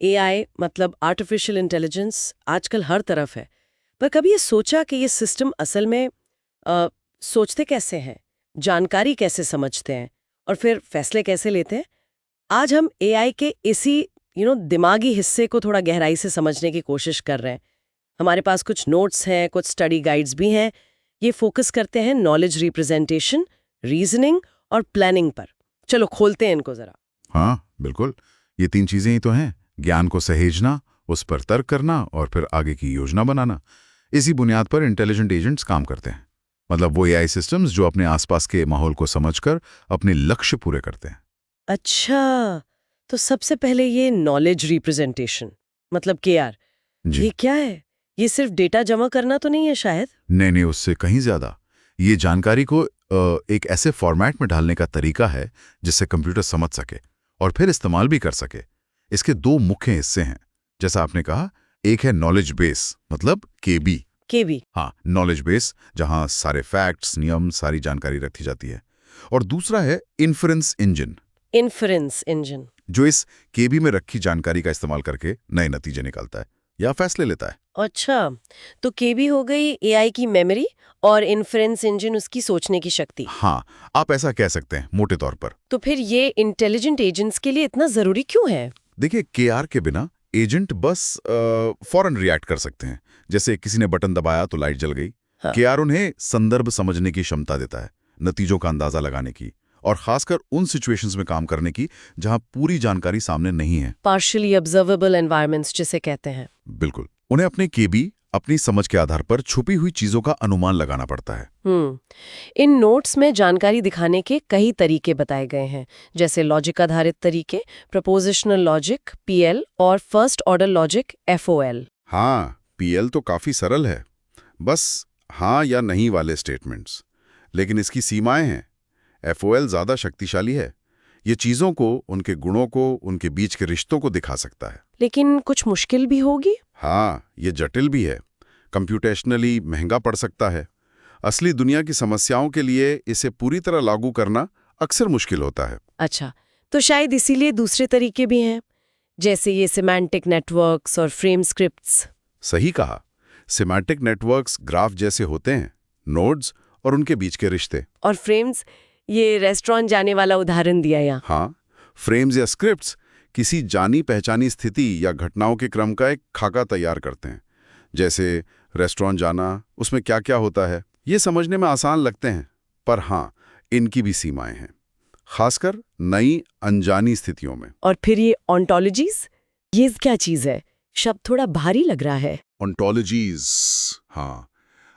AI मतलब artificial intelligence आजकल हर तरफ है। पर कभी ये सोचा कि ये सिस्टम असल में सोचते कैसे हैं, जानकारी कैसे समझते हैं और फिर फैसले कैसे लेते हैं? आज हम एआई के इसी दिमागी हिस्से को थोड़ा गहराई से समझने की कोशिश कर रहे हैं। हमारे पास कुछ नोट्स हैं, कुछ स्टडी गाइड्स भी हैं। ये फोकस करते हैं नॉलेज रिप्रेजेंटेशन, रीजनिंग और प्लानिंग पर। चलो खोलते हैं इनको जरा। हाँ बिल्कुल, ये तीन चीजें ही तो हैं। ज्ञान को सहेजना, उस पर तर्क करना और फिर आगे की योजना बनाना। इसी बुनियाद पर इंटेलिजेंट एजेंट्स काम करते हैं। मतलब वो एआई सिस्टम्स जो अपने आसपास के माहौल को समझकर अपने लक्ष्य पूरे करते हैं। अच्छा, तो सबसे पहले ये नॉलेज रिप्रेजेंटेशन मतलब केआर, ये जी क्या है? ये सिर्फ डेटा जमा करना तो नहीं है शायद? नहीं नहीं, उससे कहीं ज्यादा। ये जानकारी को एक ऐसे फॉर्मेट में ढालने का तरीका है जिससे कंप्यूटर समझ सके और फिर इस्तेमाल भी कर सके। इसके दो मुख्य हिस्से हैं। जैसा आपने कहा, एक है नॉलेज बेस मतलब केबी। केवी। हाँ, नॉलेज बेस जहां सारे फैक्ट्स, नियम, सारी जानकारी रखी जाती है। और दूसरा है इन्फरेंस इंजन, इन्फरेंस इंजन। जो इस केबी में रखी जानकारी का इस्तेमाल करके नए नतीजे निकालता है या फैसले लेता है। अच्छा, तो केवी हो गई एआई की मेमोरी और इन्फरेंस इंजन उसकी सोचने की शक्ति। हाँ, आप ऐसा कह सकते हैं मोटे तौर पर। तो फिर ये इंटेलिजेंट एजेंट्स के लिए इतना जरूरी क्यों है? देखिए, केआर के बिना एजेंट बस फौरन रिएक्ट कर सकते हैं। जैसे किसी ने बटन दबाया तो लाइट जल गई। हाँ। केआर उन्हें संदर्भ समझने की क्षमता देता है, नतीजों का अंदाजा लगाने की और खासकर उन सिचुएशंस में काम करने की जहां पूरी जानकारी सामने नहीं है। पार्शियली ऑब्जर्वेबल एनवायरनमेंट्स जिसे कहते हैं। बिल्कुल, उन्हें अपने केबी, अपनी समझ के आधार पर छुपी हुई चीजों का अनुमान लगाना पड़ता है। इन नोट्स में जानकारी दिखाने के कई तरीके बताए गए हैं, जैसे लॉजिक आधारित तरीके, प्रपोजिशनल लॉजिक पीएल और फर्स्ट ऑर्डर लॉजिक एफओएल। हाँ, पीएल तो काफी सरल है, बस हाँ या नहीं वाले स्टेटमेंट्स। लेकिन इसकी सीमाएं हैं। एफओएल ज्यादा शक्तिशाली है। ये चीजों को, उनके गुणों को, उनके बीच के रिश्तों को दिखा सकता है। लेकिन कुछ मुश्किल भी होगी। हाँ, ये जटिल भी है, कंप्यूटेशनली महंगा पड़ सकता है। असली दुनिया की समस्याओं के लिए इसे पूरी तरह लागू करना अक्सर मुश्किल होता है। अच्छा, तो शायद इसीलिए दूसरे तरीके भी हैं, जैसे ये सिमेंटिक नेटवर्क्स और फ्रेम स्क्रिप्ट्स। सही कहा, सिमेंटिक नेटवर्क्स ग्राफ जैसे होते हैं, नोड्स और उनके बीच के रिश्ते। और फ्रेम्स, ये रेस्टोरेंट जाने वाला उदाहरण दिया यहाँ। हाँ, फ्रेम्स या स्क्रिप्ट्स किसी जानी पहचानी स्थिति या घटनाओं के क्रम का एक खाका तैयार करते हैं। जैसे रेस्टोरेंट जाना, उसमें क्या क्या होता है। ये समझने में आसान लगते हैं, पर हाँ, इनकी भी सीमाएं हैं, खासकर नई अनजानी स्थितियों में। और फिर ये ऑन्टोलॉजीज, ये क्या चीज है? शब्द थोड़ा भारी लग रहा है। ओंटोलॉजीज, हाँ,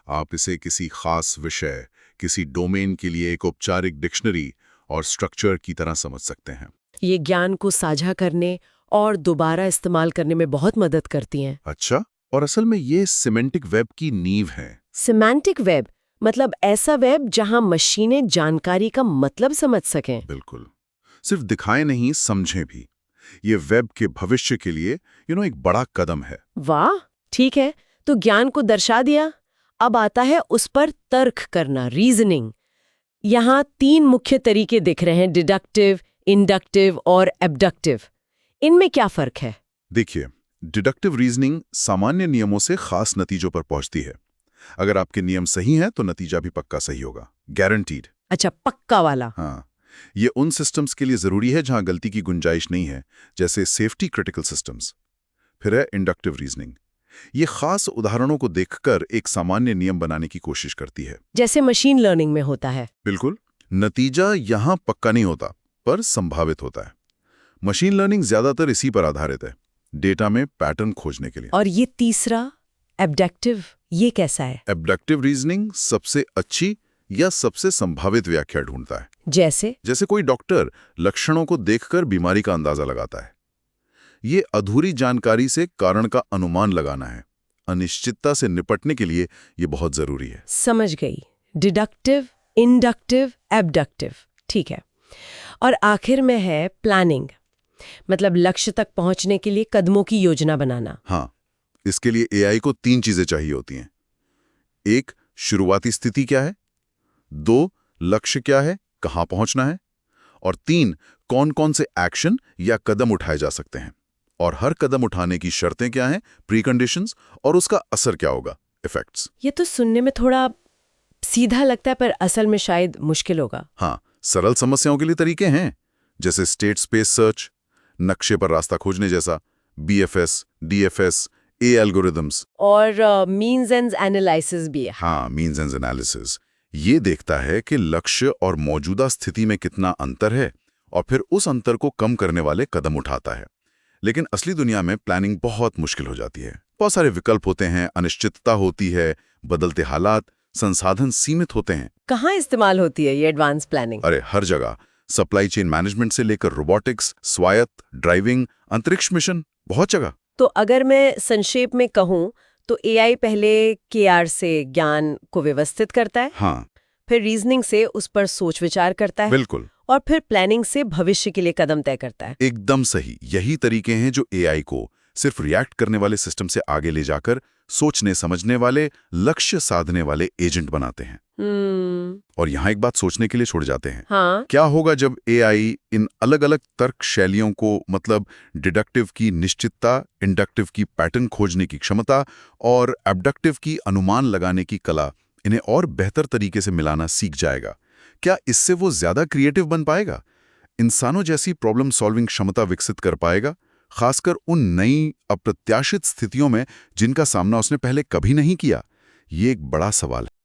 आप इसे किसी खास विषय, किसी डोमेन के लिए एक औपचारिक डिक्शनरी और स्ट्रक्चर की तरह समझ सकते हैं। ये ज्ञान को साझा करने और दोबारा इस्तेमाल करने में बहुत मदद करती हैं। अच्छा, और असल में ये सिमेंटिक वेब की नींव है। सिमेंटिक वेब मतलब ऐसा वेब जहां मशीनें जानकारी का मतलब समझ सकें। बिल्कुल, सिर्फ दिखाएं नहीं, समझें भी। ये वेब के भविष्य के लिए एक बड़ा कदम है। वाह, ठीक है, तो ज्ञान को दर्शा दिया। अब आता है उस पर तर्क करना, रीजनिंग। यहाँ तीन मुख्य तरीके दिख रहे हैं, डिडक्टिव, इंडक्टिव और एब्डक्टिव। इनमें क्या फर्क है? देखिए, डिडक्टिव रीजनिंग सामान्य नियमों से खास नतीजों पर पहुंचती है। अगर आपके नियम सही हैं तो नतीजा भी पक्का सही होगा, गारंटीड। अच्छा, पक्का वाला। हाँ, ये उन सिस्टम्स के लिए जरूरी है जहां गलती की गुंजाइश नहीं है, जैसे सेफ्टी क्रिटिकल सिस्टम्स। फिर है इंडक्टिव रीजनिंग। ये खास उदाहरणों को देखकर एक सामान्य नियम बनाने की कोशिश करती है, जैसे मशीन लर्निंग में होता है। बिल्कुल। नतीजा यहां पक्का नहीं होता, पर संभावित होता है। मशीन लर्निंग ज्यादातर इसी पर आधारित है, डेटा में पैटर्न खोजने के लिए। और ये तीसरा, एब्डक्टिव, ये कैसा है? एब्डक्टिव रीजनिंग सबसे अच्छी या सबसे संभावित व्याख्या ढूंढता है। जैसे कोई डॉक्टर लक्षणों को देखकर बीमारी का अंदाजा लगाता है। ये अधूरी जानकारी से कारण का अनुमान लगाना है। अनिश्चितता से निपटने के लिए ये बहुत जरूरी है। समझ गई, डिडक्टिव, इंडक्टिव, एब्डक्टिव, ठीक है। और आखिर में है प्लानिंग, मतलब लक्ष्य तक पहुंचने के लिए कदमों की योजना बनाना। हाँ, इसके लिए एआई को तीन चीजें चाहिए होती हैं। एक, शुरुआती स्थिति क्या है। दो, लक्ष्य क्या है, कहां पहुंचना है। और तीन, कौन कौन से एक्शन या कदम उठाए जा सकते हैं। और हर कदम उठाने की शर्तें क्या हैं, प्रीकंडीशंस, और उसका असर क्या होगा, इफेक्ट्स। ये तो सुनने में थोड़ा सीधा लगता है, पर असल में शायद मुश्किल होगा। हाँ, सरल समस्याओं के लिए तरीके हैं, जैसे स्टेट स्पेस सर्च, नक्शे पर रास्ता खोजने जैसा, BFS, DFS, ए एल्गोरिदम्स, और मीन्स एंड एनालिसिस भी है। हाँ, मीन्स एंड एनालिसिस, ये देखता है कि लक्ष्य और मौजूदा स्थिति में कितना अंतर है और फिर उस अंतर को कम करने वाले कदम उठाता है। लेकिन असली दुनिया में प्लानिंग बहुत मुश्किल हो जाती है। बहुत सारे विकल्प होते हैं, अनिश्चितता होती है, बदलते हालात, संसाधन सीमित होते हैं। कहाँ इस्तेमाल होती है ये एडवांस प्लानिंग? अरे हर जगह, सप्लाई चेन मैनेजमेंट से लेकर रोबोटिक्स, स्वायत्त ड्राइविंग, अंतरिक्ष मिशन, बहुत जगह। तो अगर मैं संक्षेप में कहूँ तो एआई पहले केआर से ज्ञान को व्यवस्थित करता है, हाँ, फिर रीजनिंग से उस पर सोच विचार करता है, बिल्कुल, और फिर प्लानिंग से भविष्य के लिए कदम तय करता है। एकदम सही। यही तरीके हैं जो एआई को सिर्फ रिएक्ट करने वाले सिस्टम से आगे ले जाकर सोचने समझने वाले, लक्ष्य साधने वाले एजेंट बनाते हैं। और यहाँ एक बात सोचने के लिए छोड़ जाते हैं। हाँ, क्या होगा जब एआई इन अलग अलग तर्क शैलियों को, मतलब डिडक्टिव की निश्चितता, इंडक्टिव की पैटर्न खोजने की क्षमता और एब्डक्टिव की अनुमान लगाने की कला, इन्हें और बेहतर तरीके से मिलाना सीख जाएगा? क्या इससे वो ज्यादा क्रिएटिव बन पाएगा, इंसानों जैसी प्रॉब्लम सॉल्विंग क्षमता विकसित कर पाएगा, खासकर उन नई अप्रत्याशित स्थितियों में जिनका सामना उसने पहले कभी नहीं किया? ये एक बड़ा सवाल है।